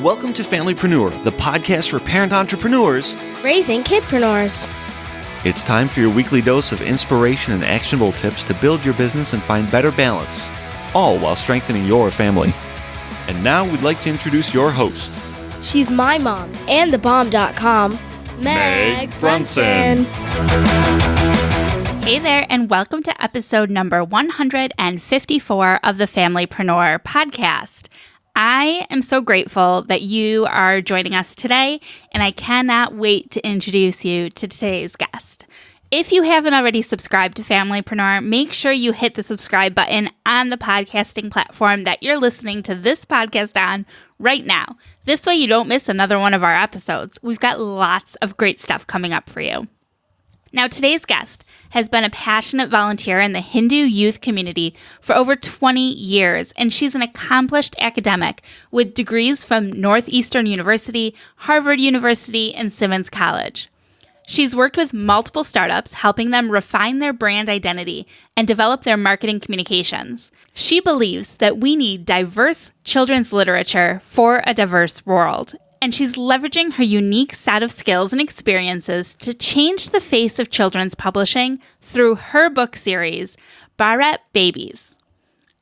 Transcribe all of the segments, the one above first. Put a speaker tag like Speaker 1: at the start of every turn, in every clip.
Speaker 1: Welcome to Familypreneur, the podcast for parent entrepreneurs
Speaker 2: raising kidpreneurs.
Speaker 1: It's time for your weekly dose of inspiration and actionable tips to build your business and find better balance, all while strengthening your family. And now we'd like to introduce your host.
Speaker 2: She's my mom and thebomb.com, Meg Brunson.
Speaker 3: Hey there, and welcome to episode number 154 of the Familypreneur podcast. I am so grateful that you are joining us today, and I cannot wait to introduce you to today's guest. If you haven't already subscribed to Familypreneur, make sure you hit the subscribe button on the podcasting platform that you're listening to this podcast on right now. This way you don't miss another one of our episodes. We've got lots of great stuff coming up for you. Now, today's guest has been a passionate volunteer in the Hindu youth community for over 20 years, and she's an accomplished academic with degrees from Northeastern University, Harvard University, and Simmons College. She's worked with multiple startups, helping them refine their brand identity and develop their marketing communications. She believes that we need diverse children's literature for a diverse world, and she's leveraging her unique set of skills and experiences to change the face of children's publishing through her book series, Bharat Babies.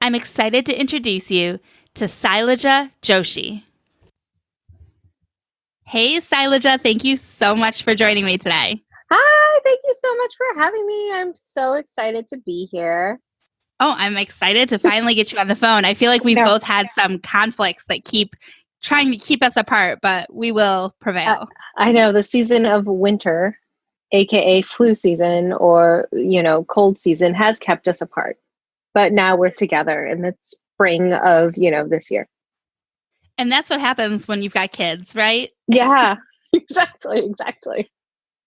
Speaker 3: I'm excited to introduce you to Sailaja Joshi. Hey, Sailaja, thank you so much for joining me today.
Speaker 4: Hi, thank you so much for having me. I'm so excited to be here.
Speaker 3: Oh, I'm excited to finally get you on the phone. I feel like we've both had some conflicts that keep trying to keep us apart, but we will prevail.
Speaker 4: I know the season of winter, aka flu season or, cold season has kept us apart. But now we're together in the spring of, this year.
Speaker 3: And that's what happens when you've got kids, right?
Speaker 4: Yeah, exactly.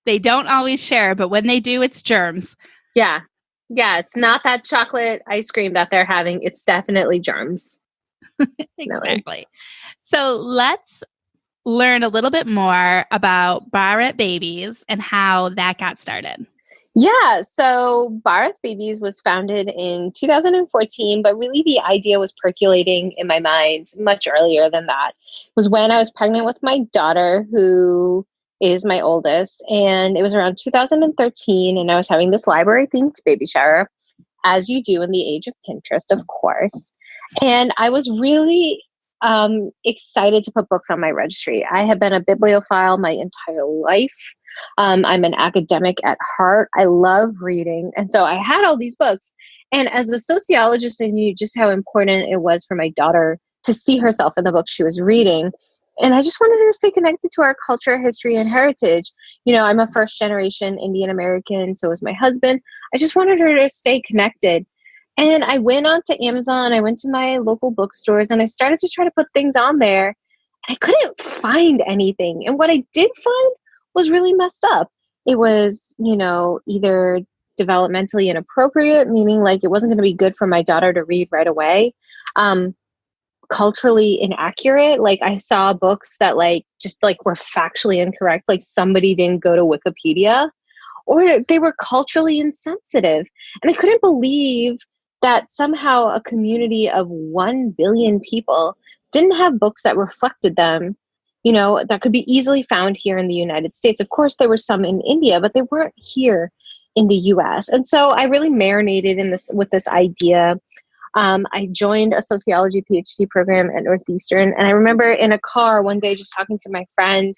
Speaker 3: They don't always share, but when they do, it's germs.
Speaker 4: Yeah, it's not that chocolate ice cream that they're having. It's definitely germs.
Speaker 3: Exactly. So let's learn a little bit more about Bharat Babies and how that got started.
Speaker 4: Yeah, so Bharat Babies was founded in 2014, but really the idea was percolating in my mind much earlier than that. It was when I was pregnant with my daughter, who is my oldest, and it was around 2013, and I was having this library-themed baby shower, as you do in the age of Pinterest, of course. And I was really excited to put books on my registry. I have been a bibliophile my entire life. I'm an academic at heart. I love reading. And so I had all these books. And as a sociologist, I knew just how important it was for my daughter to see herself in the books she was reading. And I just wanted her to stay connected to our culture, history, and heritage. I'm a first generation Indian American. So is my husband. I just wanted her to stay connected. And I went on to Amazon, I went to my local bookstores, and I started to try to put things on there. I couldn't find anything. And what I did find was really messed up. It was, either developmentally inappropriate, meaning like it wasn't going to be good for my daughter to read right away. Culturally inaccurate. Like I saw books that were factually incorrect. Like somebody didn't go to Wikipedia, or they were culturally insensitive. And I couldn't believe that somehow a community of 1 billion people didn't have books that reflected them, that could be easily found here in the United States. Of course, there were some in India, but they weren't here in the US. And so I really marinated with this idea. I joined a sociology PhD program at Northeastern. And I remember in a car one day just talking to my friend,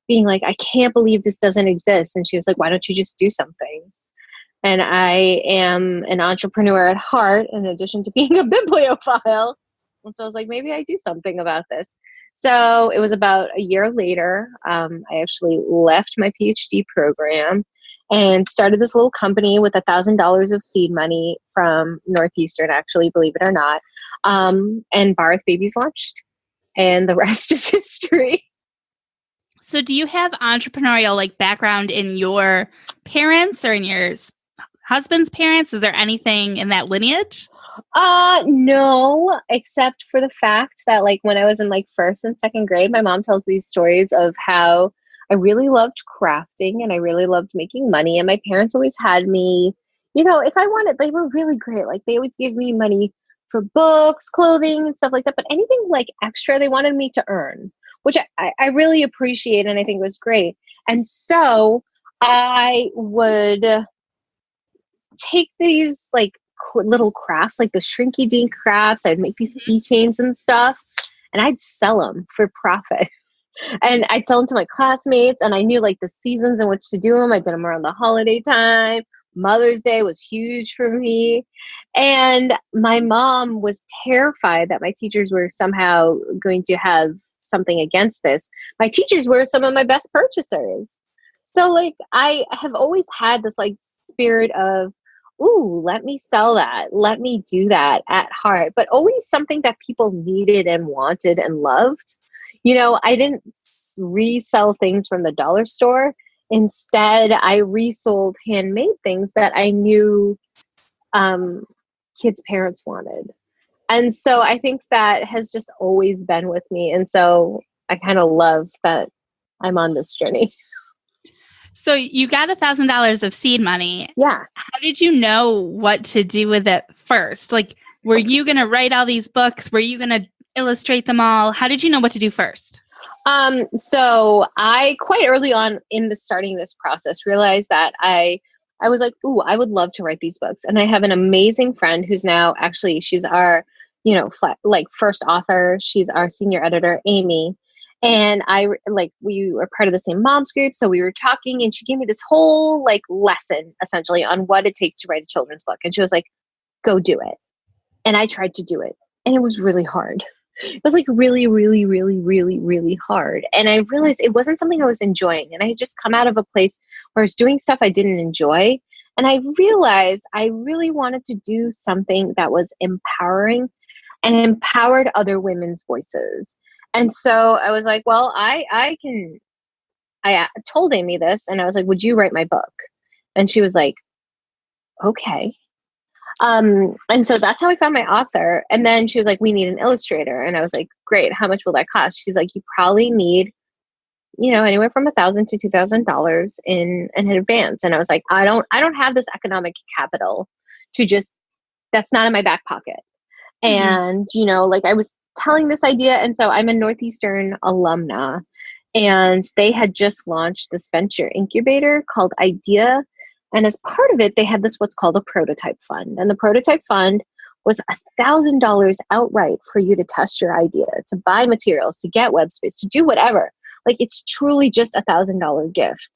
Speaker 4: being like, I can't believe this doesn't exist. And she was like, why don't you just do something? And I am an entrepreneur at heart, in addition to being a bibliophile. And so I was like, maybe I do something about this. So it was about a year later, I actually left my PhD program and started this little company with $1,000 of seed money from Northeastern, actually, believe it or not. And Bharat Babies launched. And the rest is history.
Speaker 3: So do you have entrepreneurial background in your parents or in your husband's parents? Is there anything in that lineage?
Speaker 4: No, except for the fact that when I was in first and second grade, my mom tells these stories of how I really loved crafting and I really loved making money. And my parents always had me, if I wanted, they were really great. They always gave me money for books, clothing, and stuff like that. But anything extra, they wanted me to earn. which I really appreciate and I think was great. And so I would take these like little crafts, like the shrinky dink crafts. I'd make these keychains and stuff, and I'd sell them for profit. And I'd sell them to my classmates, and I knew like the seasons in which to do them. I did them around the holiday time. Mother's Day was huge for me. And my mom was terrified that my teachers were somehow going to have something against this. My teachers were some of my best purchasers. So like I have always had this like spirit of, ooh, let me sell that. Let me do that at heart, but always something that people needed and wanted and loved. You know, I didn't resell things from the dollar store. Instead, I resold handmade things that I knew kids' parents wanted. And so I think that has just always been with me. And so I kind of love that I'm on this journey.
Speaker 3: So you got $1,000 of seed money.
Speaker 4: Yeah.
Speaker 3: How did you know what to do with it first? Like, were you going to write all these books? Were you going to illustrate them all? How did you know what to do first?
Speaker 4: So I quite early on in starting this process realized that I was like, ooh, I would love to write these books. And I have an amazing friend who's now actually, she's our, first author. She's our senior editor, Amy. And we were part of the same moms group. So we were talking and she gave me this whole lesson essentially on what it takes to write a children's book. And she was like, go do it. And I tried to do it. And it was really hard. It was really, really, really, really, really hard. And I realized it wasn't something I was enjoying. And I had just come out of a place where I was doing stuff I didn't enjoy. And I realized I really wanted to do something that was empowering and empowered other women's voices. And so I was like, well, I told Amy this and I was like, would you write my book? And she was like, okay. And so that's how I found my author. And then she was like, we need an illustrator. And I was like, great. How much will that cost? She's like, you probably need, anywhere from $1,000 to $2,000 in advance. And I was like, I don't have this economic capital to that's not in my back pocket. Mm-hmm. And, I was telling this idea. And so I'm a Northeastern alumna and they had just launched this venture incubator called Idea. And as part of it, they had what's called a prototype fund. And the prototype fund was $1,000 outright for you to test your idea, to buy materials, to get web space, to do whatever. It's truly just $1,000 gift.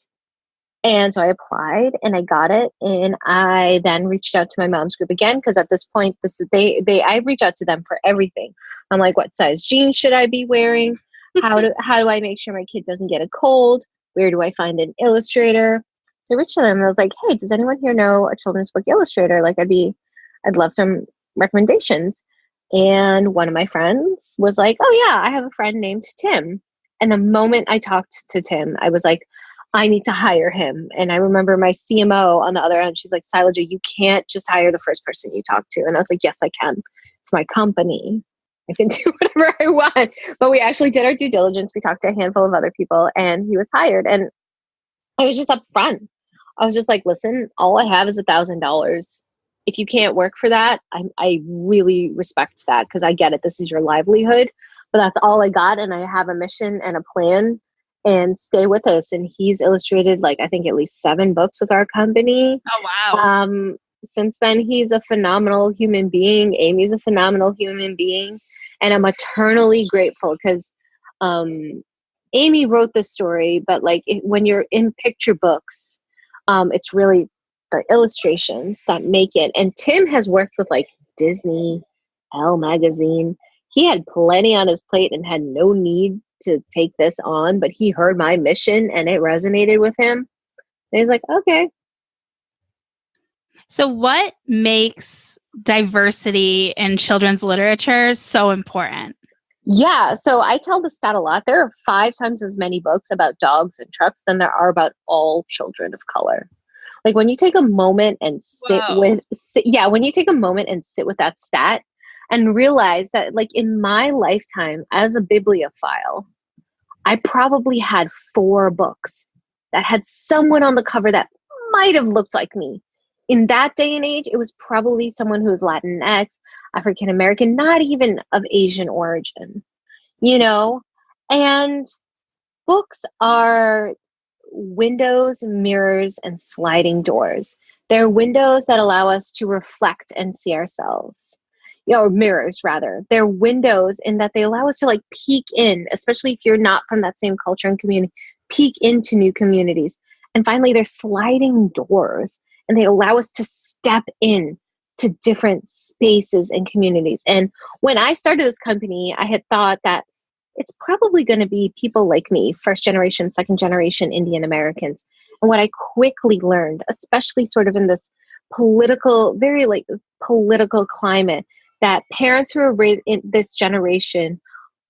Speaker 4: And so I applied and I got it. And I then reached out to my mom's group again, because at this point, I reach out to them for everything. I'm like, what size jeans should I be wearing? How do I make sure my kid doesn't get a cold? Where do I find an illustrator? So I reached to them and I was like, hey, does anyone here know a children's book illustrator? I'd love some recommendations. And one of my friends was like, oh yeah, I have a friend named Tim. And the moment I talked to Tim, I was like, I need to hire him. And I remember my CMO on the other end, she's like, Sailaja, you can't just hire the first person you talk to. And I was like, yes, I can. It's my company. I can do whatever I want. But we actually did our due diligence. We talked to a handful of other people and he was hired. And I was just upfront. I was just like, listen, all I have is $1,000. If you can't work for that, I really respect that because I get it. This is your livelihood, but that's all I got. And I have a mission and a plan and stay with us. And he's illustrated I think at least 7 books with our company.
Speaker 3: Oh, wow.
Speaker 4: Since then, he's a phenomenal human being. Amy's a phenomenal human being. And I'm eternally grateful because Amy wrote the story, but when you're in picture books, it's really the illustrations that make it. And Tim has worked with Disney, Elle magazine. He had plenty on his plate and had no need to take this on, but he heard my mission and it resonated with him. And he's like, okay.
Speaker 3: So what makes diversity in children's literature so important?
Speaker 4: Yeah. So I tell the stat a lot. There are 5 times as many books about dogs and trucks than there are about all children of color. When you take a moment and when you take a moment and sit with that stat and realize that in my lifetime as a bibliophile, I probably had 4 books that had someone on the cover that might have looked like me. In that day and age, it was probably someone who was Latinx, African American, not even of Asian origin, And books are windows, mirrors, and sliding doors. They're windows that allow us to reflect and see ourselves. Or mirrors rather. They're windows in that they allow us to like peek in, especially if you're not from that same culture and community, peek into new communities. And finally, they're sliding doors and they allow us to step in to different spaces and communities. And when I started this company, I had thought that it's probably going to be people like me, first generation, second generation Indian Americans. And what I quickly learned, especially sort of in this political, very like political climate, that parents who are raised in this generation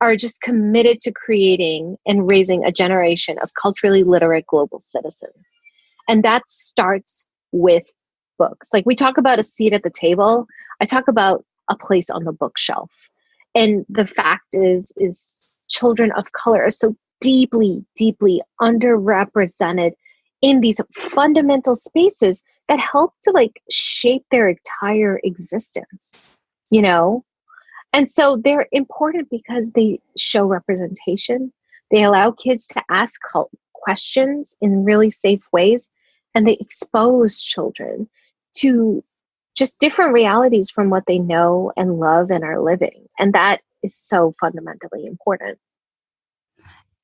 Speaker 4: are just committed to creating and raising a generation of culturally literate global citizens. And that starts with books. Like we talk about a seat at the table, I talk about a place on the bookshelf. And the fact is children of color are so deeply, deeply underrepresented in these fundamental spaces that help to like shape their entire existence, you know? And so they're important because they show representation. They allow kids to ask questions in really safe ways, and they expose children to just different realities from what they know and love and are living. And that is so fundamentally important.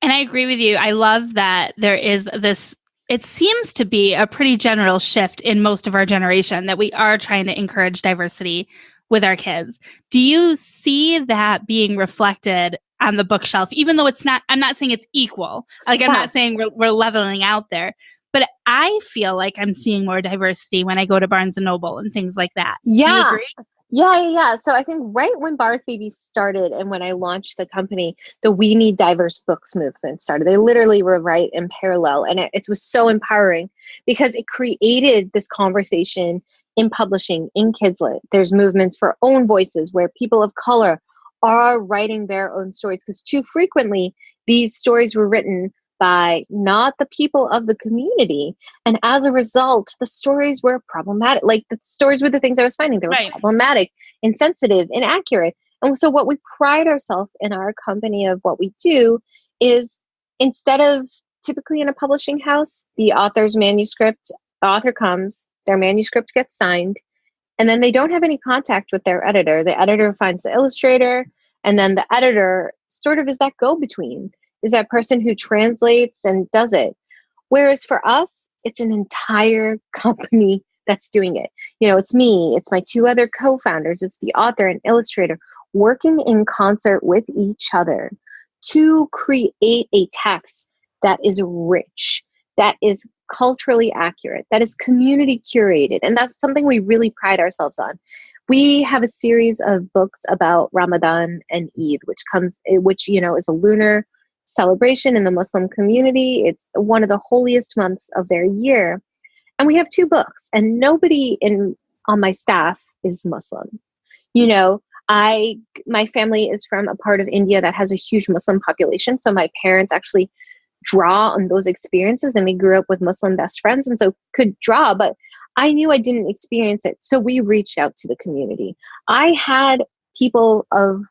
Speaker 3: And I agree with you. I love that there is this, it seems to be a pretty general shift in most of our generation that we are trying to encourage diversity with our kids. Do you see that being reflected on the bookshelf, even though it's not, I'm not saying it's equal. Like, I'm not saying we're leveling out there, but I feel like I'm seeing more diversity when I go to Barnes and Noble and things like that.
Speaker 4: Yeah.
Speaker 3: Do you agree?
Speaker 4: Yeah. So I think right when Bharat Babies started and when I launched the company, the We Need Diverse Books movement started. They literally were right in parallel. And it was so empowering because it created this conversation in publishing, in Kidslit. There's movements for own voices where people of color are writing their own stories, because too frequently these stories were written by not the people of the community. And as a result, the stories were problematic. Like the stories were the things I was finding. They were problematic, insensitive, inaccurate. And so what we pride ourselves in our company of what we do is, instead of typically in a publishing house, the author's manuscript, the author comes, their manuscript gets signed, and then they don't have any contact with their editor. The editor finds the illustrator, and then the editor sort of is that go-between, is that person who translates and does it. Whereas for us, it's an entire company that's doing it. You know, it's me, it's my two other co-founders, it's the author and illustrator working in concert with each other to create a text that is rich, that is culturally accurate, that is community curated. And that's something we really pride ourselves on. We have a series of books about Ramadan and Eid, which you know, is a lunar celebration in the Muslim community. It's one of the holiest months of their year. And we have two books, and nobody on my staff is Muslim. You know, my family is from a part of India that has a huge Muslim population. So my parents actually draw on those experiences, and they grew up with Muslim best friends, and so could draw, but I knew I didn't experience it. So we reached out to the community. I had people of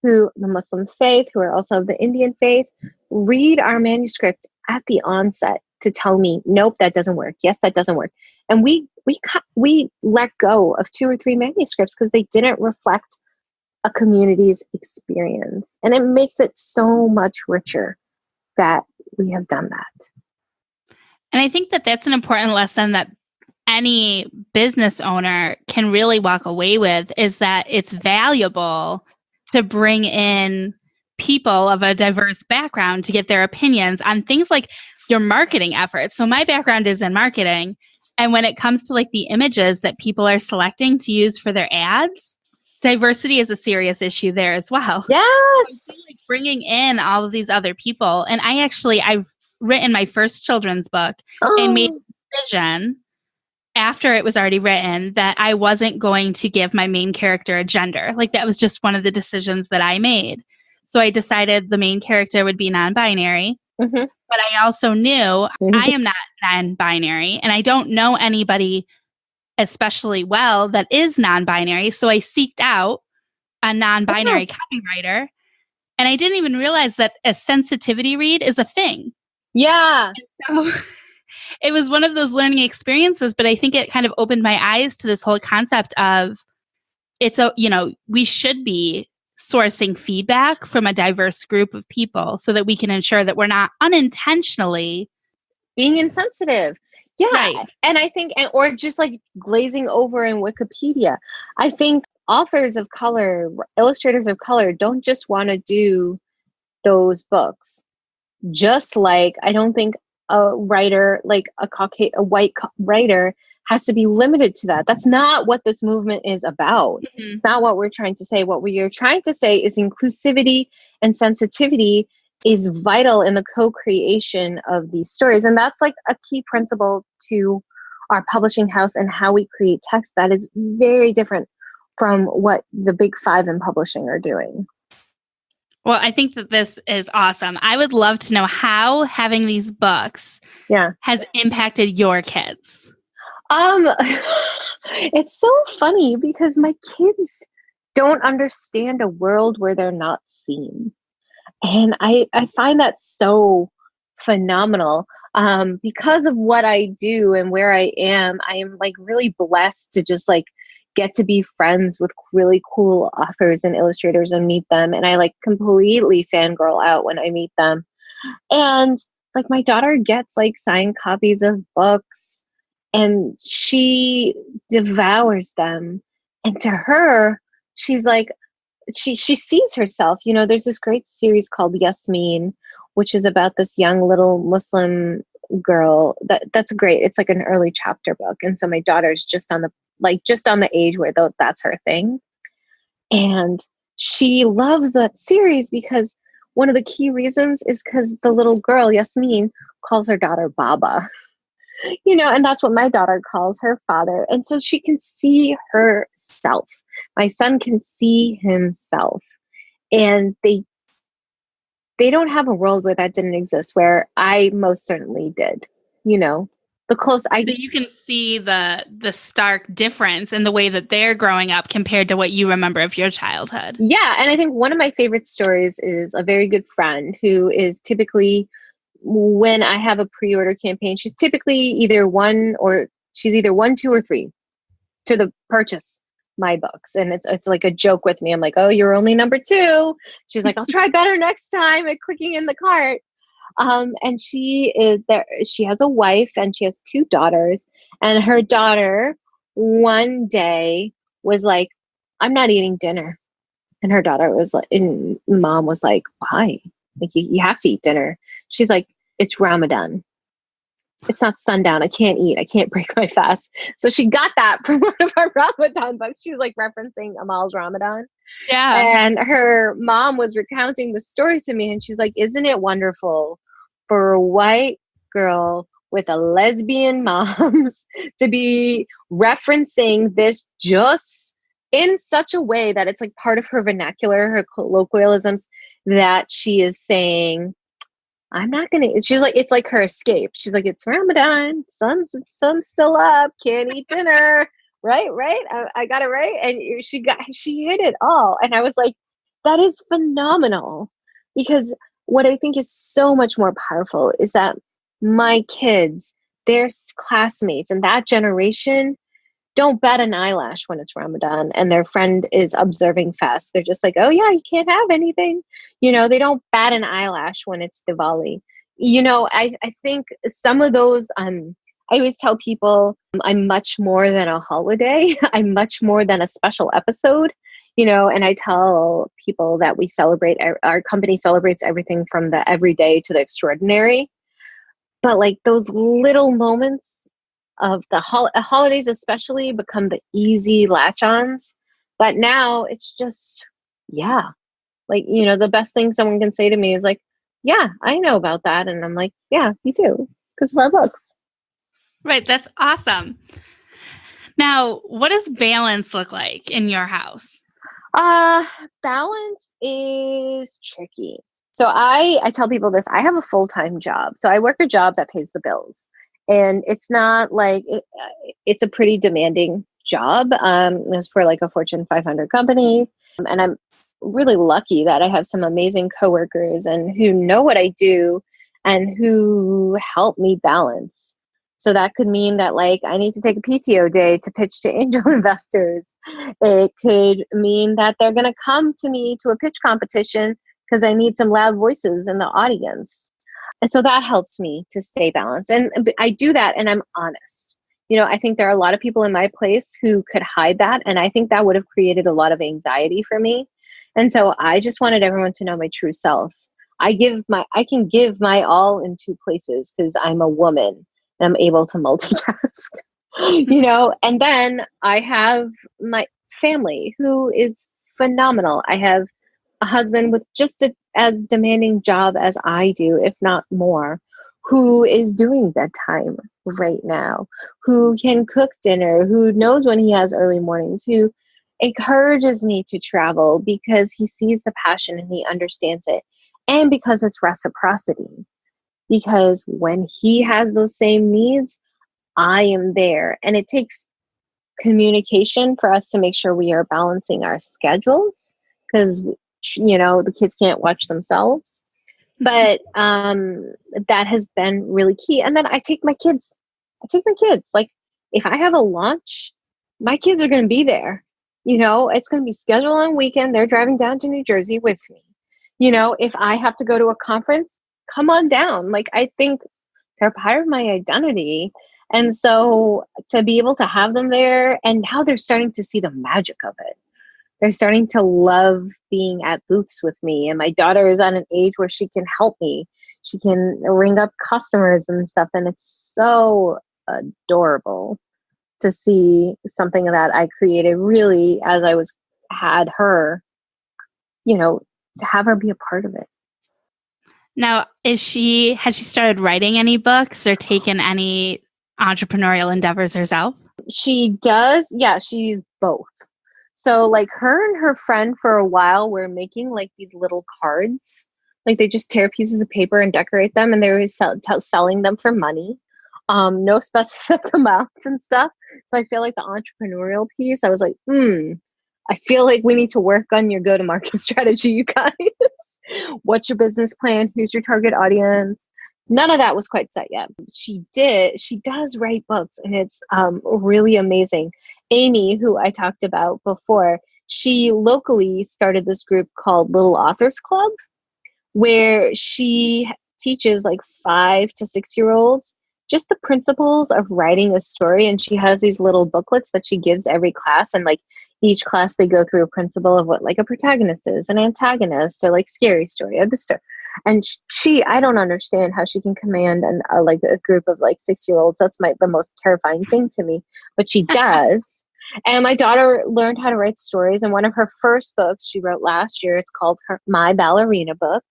Speaker 4: the Muslim faith, who are also of the Indian faith, read our manuscript at the onset to tell me, nope, that doesn't work. Yes, that doesn't work. And we let go of 2 or 3 manuscripts because they didn't reflect a community's experience. And it makes it so much richer that we have done that.
Speaker 3: And I think that that's an important lesson that any business owner can really walk away with, is that it's valuable to bring in people of a diverse background to get their opinions on things like your marketing efforts. So my background is in marketing. And when it comes to like the images that people are selecting to use for their ads, diversity is a serious issue there as well.
Speaker 4: Yes.
Speaker 3: So like bringing in all of these other people. And I've written my first children's book and made a decision after it was already written that I wasn't going to give my main character a gender. Like that was just one of the decisions that I made. So I decided the main character would be non-binary. Mm-hmm. But I also knew I am not non-binary, and I don't know anybody especially well that is non-binary. So I seeked out a non-binary copywriter, And I didn't even realize that a sensitivity read is a thing.
Speaker 4: Yeah.
Speaker 3: So it was one of those learning experiences, but I think it kind of opened my eyes to this whole concept of we should be sourcing feedback from a diverse group of people so that we can ensure that we're not unintentionally
Speaker 4: being insensitive. Yeah.
Speaker 3: Right.
Speaker 4: And I think, or just like glazing over in Wikipedia. I think authors of color, illustrators of color don't just want to do those books. Just like I don't think a writer, like a white writer, has to be limited to that. That's not what this movement is about.
Speaker 3: Mm-hmm.
Speaker 4: It's not what we're trying to say. What we are trying to say is inclusivity and sensitivity is vital in the co-creation of these stories. And that's like a key principle to our publishing house and how we create text that is very different from what the big five in publishing are doing.
Speaker 3: Well, I think that this is awesome. I would love to know how having these books has impacted your kids.
Speaker 4: It's so funny because my kids don't understand a world where they're not seen. And I find that so phenomenal. Because of what I do and where I am like really blessed to just like get to be friends with really cool authors and illustrators and meet them. And I like completely fangirl out when I meet them. And like my daughter gets like signed copies of books and she devours them. And to her, she's like, she sees herself, there's this great series called Yasmin, which is about this young little Muslim girl that's great. It's like an early chapter book. And so my daughter's just on the age where that's her thing. And she loves that series because one of the key reasons is because the little girl, Yasmin, calls her daughter Baba, and that's what my daughter calls her father. And so she can see herself. My son can see himself. And they don't have a world where that didn't exist, where I most certainly did, the close
Speaker 3: that you can see the stark difference in the way that they're growing up compared to what you remember of your childhood.
Speaker 4: Yeah. And I think one of my favorite stories is a very good friend who is typically, when I have a pre-order campaign, she's typically either one, two, or three to purchase my books. And it's like a joke with me. I'm like, oh, you're only number two. She's like, I'll try better next time at clicking in the cart. And she is there. She has a wife and she has two daughters. And her daughter one day was like, I'm not eating dinner. And her daughter was like, and mom was like, why? Like, you have to eat dinner. She's like, it's Ramadan. It's not sundown. I can't eat. I can't break my fast. So she got that from one of our Ramadan books. She was like referencing Amal's Ramadan.
Speaker 3: Yeah.
Speaker 4: And her mom was recounting the story to me. And she's like, isn't it wonderful for a white girl with a lesbian mom to be referencing this just in such a way that it's like part of her vernacular, her colloquialisms, that she is saying, I'm not going to, she's like, it's like her escape. She's like, it's Ramadan, sun's still up, can't eat dinner. Right. I got it right. And she hit it all. And I was like, that is phenomenal, because what I think is so much more powerful is that my kids, their classmates and that generation don't bat an eyelash when it's Ramadan and their friend is observing fast. They're just like, oh yeah, you can't have anything. They don't bat an eyelash when it's Diwali. I think some of those, I always tell people I'm much more than a holiday. I'm much more than a special episode, and I tell people that we celebrate, our company celebrates everything from the everyday to the extraordinary. But like those little moments of the holidays especially become the easy latch-ons. But now it's just, like, the best thing someone can say to me is like, yeah, I know about that. And I'm like, yeah, me too, because of our books.
Speaker 3: Right. That's awesome. Now, what does balance look like in your house?
Speaker 4: Balance is tricky. So I tell people this, I have a full-time job. So I work a job that pays the bills. And it's not like, it's a pretty demanding job. It's for like a Fortune 500 company. And I'm really lucky that I have some amazing coworkers and who know what I do and who help me balance. So that could mean that like I need to take a PTO day to pitch to angel investors. It could mean that they're going to come to me to a pitch competition because I need some loud voices in the audience. And so that helps me to stay balanced. And I do that and I'm honest. I think there are a lot of people in my place who could hide that. And I think that would have created a lot of anxiety for me. And so I just wanted everyone to know my true self. I can give my all in two places because I'm a woman and I'm able to multitask, and then I have my family who is phenomenal. I have a husband with just as demanding job as I do, if not more, who is doing bedtime right now, who can cook dinner, who knows when he has early mornings, who encourages me to travel because he sees the passion and he understands it. And because it's reciprocity. Because when he has those same needs, I am there. And it takes communication for us to make sure we are balancing our schedules because, the kids can't watch themselves. But that has been really key. And then I take my kids. Like if I have a launch, my kids are going to be there. It's going to be scheduled on weekend. They're driving down to New Jersey with me. If I have to go to a conference, come on down. Like I think they're part of my identity. And so to be able to have them there, and now they're starting to see the magic of it. They're starting to love being at booths with me. And my daughter is at an age where she can help me. She can ring up customers and stuff. And it's so adorable to see something that I created really as I had her, to have her be a part of it.
Speaker 3: Now, has she started writing any books or taken any entrepreneurial endeavors herself?
Speaker 4: She does. Yeah, she's both. So like her and her friend for a while were making like these little cards. Like they just tear pieces of paper and decorate them, and they were selling them for money. No specific amounts and stuff. So I feel like the entrepreneurial piece, I was like, I feel like we need to work on your go-to-market strategy, you guys. What's your business plan? Who's your target audience? None of that was quite set yet. She does write books, and it's really amazing. Amy, who I talked about before, she locally started this group called Little Authors Club, where she teaches like 5 to 6-year-olds just the principles of writing a story. And she has these little booklets that she gives every class. And like each class, they go through a principle of what like a protagonist is, an antagonist, or like scary story, or the story. And I don't understand how she can command like a group of like 6-year-olds. That's the most terrifying thing to me, but she does. And my daughter learned how to write stories. And one of her first books she wrote last year, it's called My Ballerina Book.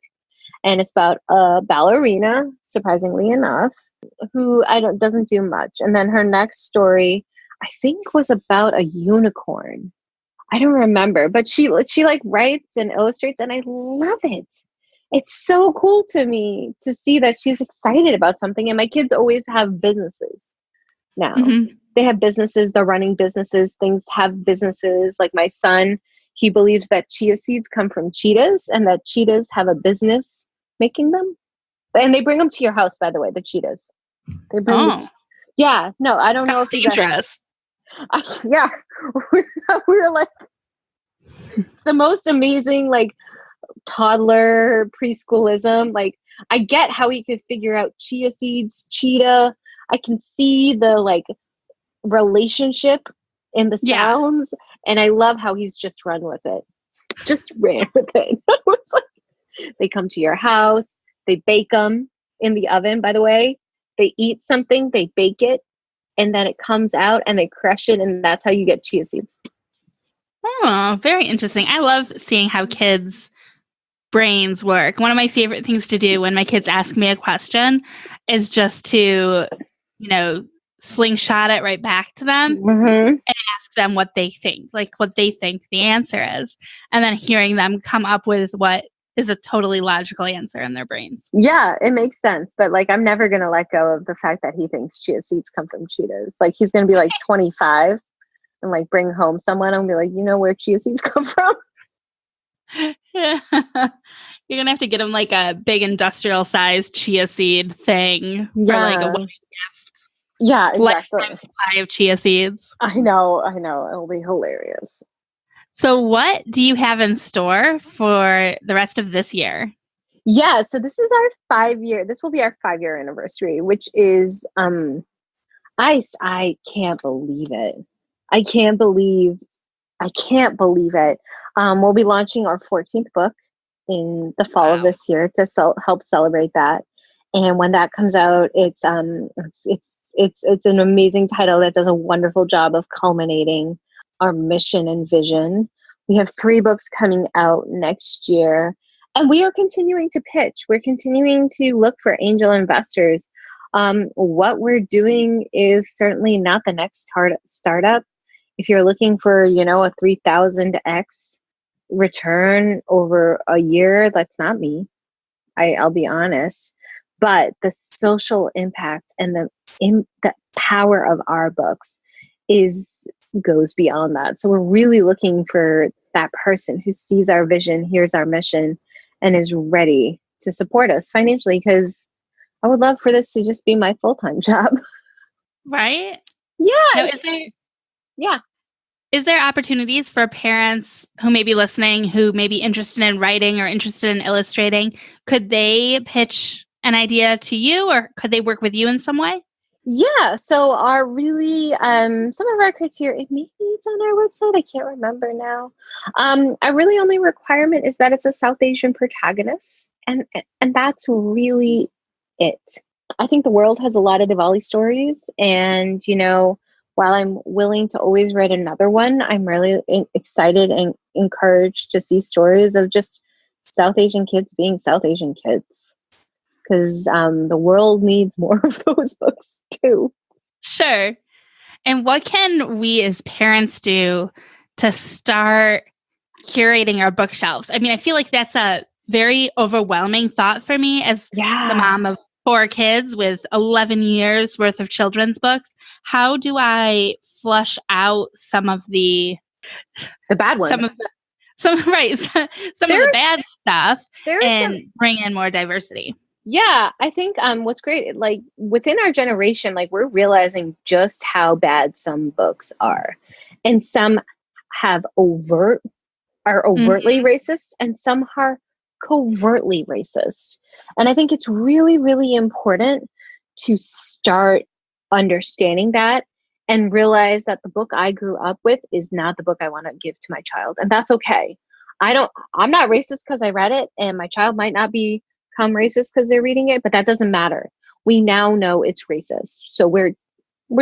Speaker 4: And it's about a ballerina, surprisingly enough, who doesn't do much. And then her next story, I think, was about a unicorn. I don't remember, but she like writes and illustrates, and I love it. It's so cool to me to see that she's excited about something. And my kids always have businesses now. Mm-hmm. They have businesses, they're running businesses, things have businesses. Like my son, he believes that chia seeds come from cheetahs and that cheetahs have a business making them. And they bring them to your house, by the way, the cheetahs. They bring yeah, no, I don't know if
Speaker 3: dangerous.
Speaker 4: Yeah, we're like, it's the most amazing, like, toddler preschoolism. Like, I get how he could figure out chia seeds, cheetah. I can see the like relationship in the sounds, and I love how he's just run with it. Just ran with it. It's like, they come to your house, they bake them in the oven, by the way. They eat something, they bake it, and then it comes out and they crush it, and that's how you get chia seeds.
Speaker 3: Oh, very interesting. I love seeing how kids' brains work. One of my favorite things to do when my kids ask me a question is just to, slingshot it right back to them and ask them what they think, like what they think the answer is, and then hearing them come up with what is a totally logical answer in their brains.
Speaker 4: Yeah, it makes sense. But like, I'm never going to let go of the fact that he thinks chia seeds come from cheetahs. Like, he's going to be like 25 and like bring home someone and be like, you know where chia seeds come from?
Speaker 3: You're going to have to get him like a big industrial sized chia seed thing for like a
Speaker 4: Yeah.
Speaker 3: wedding
Speaker 4: Yeah,
Speaker 3: gift.
Speaker 4: exactly.
Speaker 3: Lifetime supply of chia seeds.
Speaker 4: I know. It'll be hilarious.
Speaker 3: So what do you have in store for the rest of this year?
Speaker 4: Yeah, so this is this will be our 5-year anniversary, which is I can't believe it. I can't believe it. We'll be launching our 14th book in the fall of this year to help celebrate that. And when that comes out, it's an amazing title that does a wonderful job of culminating our mission and vision. We have 3 books coming out next year, and we are continuing to pitch. We're continuing to look for angel investors. What we're doing is certainly not the next startup. If you're looking for, a 3,000x return over a year, that's not me. I'll be honest. But the social impact and the power of our books goes beyond that. So we're really looking for that person who sees our vision, hears our mission, and is ready to support us financially, because I would love for this to just be my full-time job.
Speaker 3: Right?
Speaker 4: Yeah.
Speaker 3: Now,
Speaker 4: Yeah.
Speaker 3: Is there opportunities for parents who may be listening, who may be interested in writing or interested in illustrating? Could they pitch an idea to you, or could they work with you in some way?
Speaker 4: Yeah. So some of our criteria, maybe it's on our website, I can't remember now. Our really only requirement is that it's a South Asian protagonist. And that's really it. I think the world has a lot of Diwali stories, and, while I'm willing to always write another one, I'm really excited and encouraged to see stories of just South Asian kids being South Asian kids, because the world needs more of those books too.
Speaker 3: Sure. And what can we as parents do to start curating our bookshelves? I mean, I feel like that's a very overwhelming thought for me as the mom of 4 kids with 11 years worth of children's books. How do I flush out some of the
Speaker 4: bad ones?
Speaker 3: Some of the bad stuff and bring in more diversity.
Speaker 4: Yeah, I think what's great, like within our generation, like we're realizing just how bad some books are, and some are overtly racist, and some are covertly racist. And I think it's really, really important to start understanding that and realize that the book I grew up with is not the book I want to give to my child, and that's okay. I'm not racist because I read it, and my child might not become racist because they're reading it, but that doesn't matter. We now know it's racist, so we're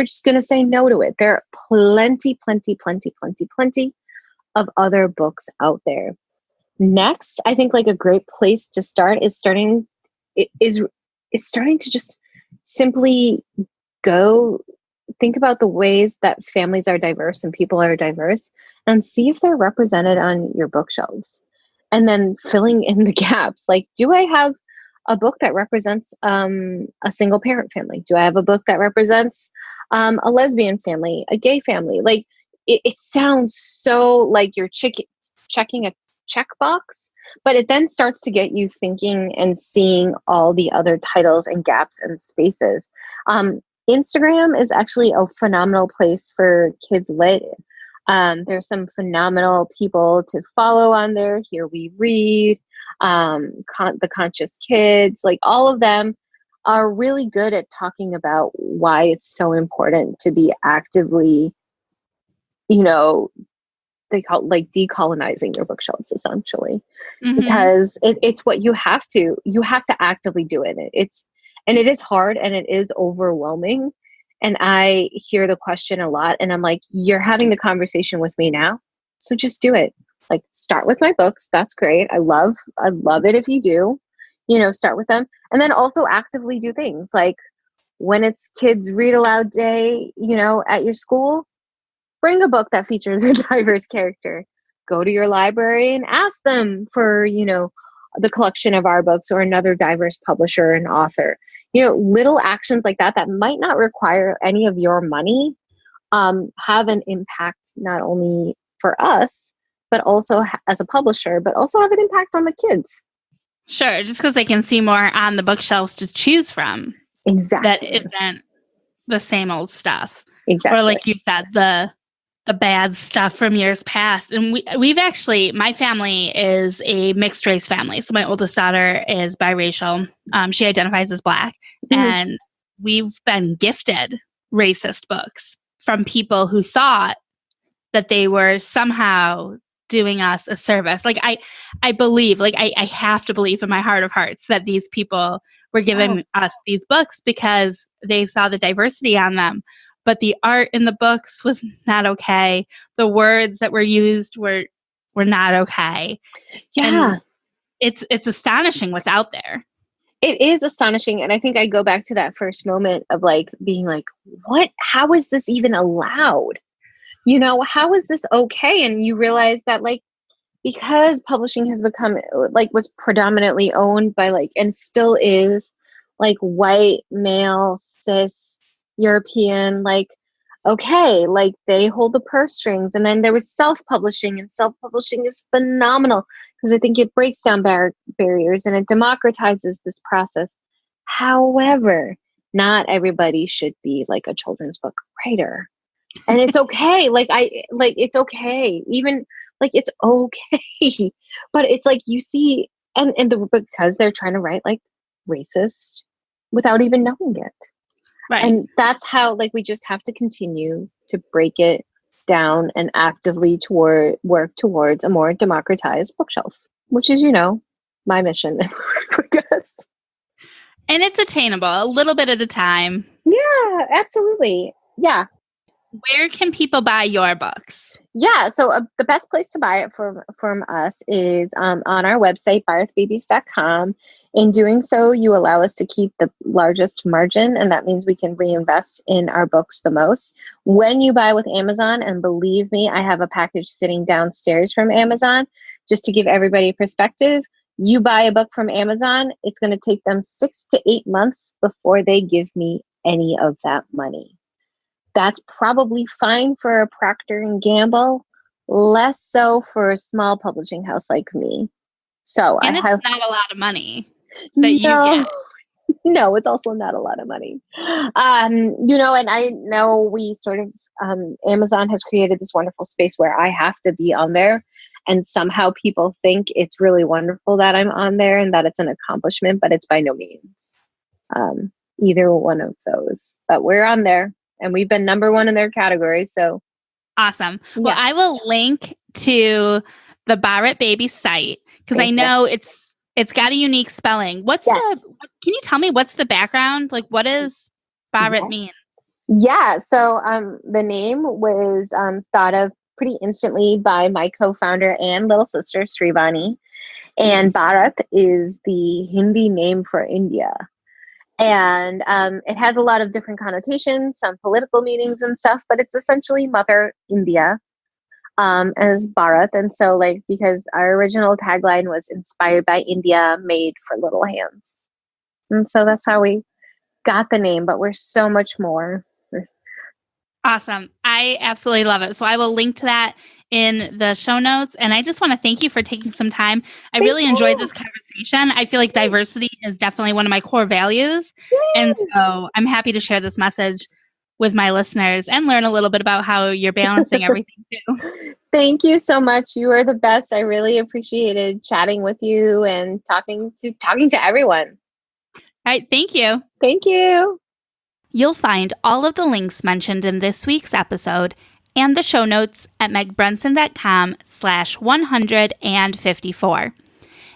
Speaker 4: just going to say no to it. There are plenty of other books out there. Next, I think like a great place to start is starting to just simply go think about the ways that families are diverse and people are diverse, and see if they're represented on your bookshelves. And then filling in the gaps. Like, do I have a book that represents a single parent family? Do I have a book that represents a lesbian family, a gay family? Like, it sounds so like you're checking a checkbox, but it then starts to get you thinking and seeing all the other titles and gaps and spaces. Instagram is actually a phenomenal place for kids lit. There's some phenomenal people to follow on there. Here We Read, The Conscious Kids, like all of them are really good at talking about why it's so important to be actively, they call it like decolonizing your bookshelves, essentially, because it's what you have to actively do it. And it is hard and it is overwhelming. And I hear the question a lot, and I'm like, you're having the conversation with me now, so just do it. Like, start with my books. That's great. I love it if you do, start with them. And then also actively do things like when it's kids read aloud day, at your school, bring a book that features a diverse character. Go to your library and ask them for, the collection of our books or another diverse publisher and author. Little actions like that might not require any of your money, have an impact not only for us, but also as a publisher, but also have an impact on the kids.
Speaker 3: Sure, just because they can see more on the bookshelves to choose from.
Speaker 4: Exactly.
Speaker 3: That isn't the same old stuff.
Speaker 4: Exactly.
Speaker 3: Or like you said, the bad stuff from years past. And we've actually, my family is a mixed race family. So my oldest daughter is biracial. She identifies as Black.
Speaker 4: Mm-hmm.
Speaker 3: And we've been gifted racist books from people who thought that they were somehow doing us a service. Like I believe, like I have to believe in my heart of hearts that these people were giving us these books because they saw the diversity on them. But the art in the books was not okay. The words that were used were not okay.
Speaker 4: Yeah.
Speaker 3: And it's astonishing what's out there.
Speaker 4: It is astonishing. And I think I go back to that first moment of like being like, how is this even allowed? How is this okay? And you realize that like, because publishing has become like was predominantly owned by like, and still is like white, male, cis, European, like, okay, like they hold the purse strings. And then there was self-publishing, and self-publishing is phenomenal because I think it breaks down barriers and it democratizes this process. However, not everybody should be like a children's book writer. And it's okay. It's okay. Even like, it's okay. But it's like, you see, because they're trying to write like racist without even knowing it.
Speaker 3: Right.
Speaker 4: And that's how, like, we just have to continue to break it down and actively work towards a more democratized bookshelf, which is, my mission. I guess.
Speaker 3: And it's attainable a little bit at a time.
Speaker 4: Yeah, absolutely. Yeah.
Speaker 3: Where can people buy your books?
Speaker 4: Yeah, so the best place to buy it from us is on our website, bharatbabies.com. In doing so, you allow us to keep the largest margin, and that means we can reinvest in our books the most. When you buy with Amazon, and believe me, I have a package sitting downstairs from Amazon, just to give everybody perspective, you buy a book from Amazon, it's going to take them 6 to 8 months before they give me any of that money. That's probably fine for a Procter & Gamble, less so for a small publishing house like me. So
Speaker 3: it's not a lot of money that you get.
Speaker 4: No, it's also not a lot of money. And I know we sort of, Amazon has created this wonderful space where I have to be on there. And somehow people think it's really wonderful that I'm on there and that it's an accomplishment, but it's by no means either one of those. But we're on there. And we've been number one in their category. So
Speaker 3: awesome.
Speaker 4: Yeah.
Speaker 3: Well, I will link to the Bharat Babies site because I know it's got a unique spelling. Can you tell me what's the background? Like, what does Bharat mean?
Speaker 4: Yeah. So the name was thought of pretty instantly by my co-founder and little sister, Srivani. And Bharat is the Hindi name for India. And it has a lot of different connotations, some political meanings and stuff, but it's essentially Mother India as Bharat. And so because our original tagline was inspired by India, made for little hands. And so that's how we got the name, but we're so much more.
Speaker 3: Awesome. I absolutely love it. So I will link to that in the show notes. And I just want to thank you for taking some time. I really enjoyed this conversation. I feel like diversity is definitely one of my core values. And so I'm happy to share this message with my listeners and learn a little bit about how you're balancing everything too.
Speaker 4: Thank you so much. You are the best. I really appreciated chatting with you and talking to everyone.
Speaker 3: All right. Thank you.
Speaker 4: Thank you.
Speaker 3: You'll find all of the links mentioned in this week's episode and the show notes at megbrunson.com/154.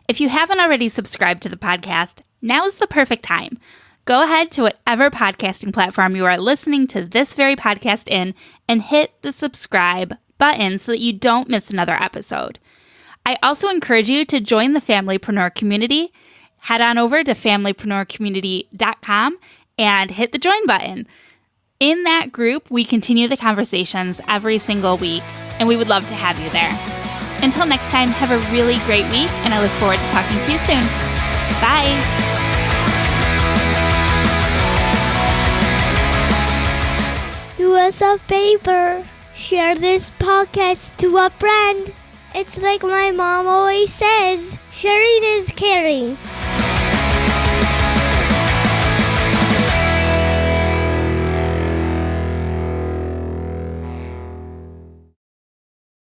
Speaker 3: If you haven't already subscribed to the podcast, now's the perfect time. Go ahead to whatever podcasting platform you are listening to this very podcast in and hit the subscribe button so that you don't miss another episode. I also encourage you to join the Familypreneur community. Head on over to familypreneurcommunity.com and hit the join button. In that group, we continue the conversations every single week, and we would love to have you there. Until next time, have a really great week, and I look forward to talking to you soon. Bye.
Speaker 2: Do us a favor. Share this podcast to a friend.
Speaker 5: It's like my mom always says, sharing is caring.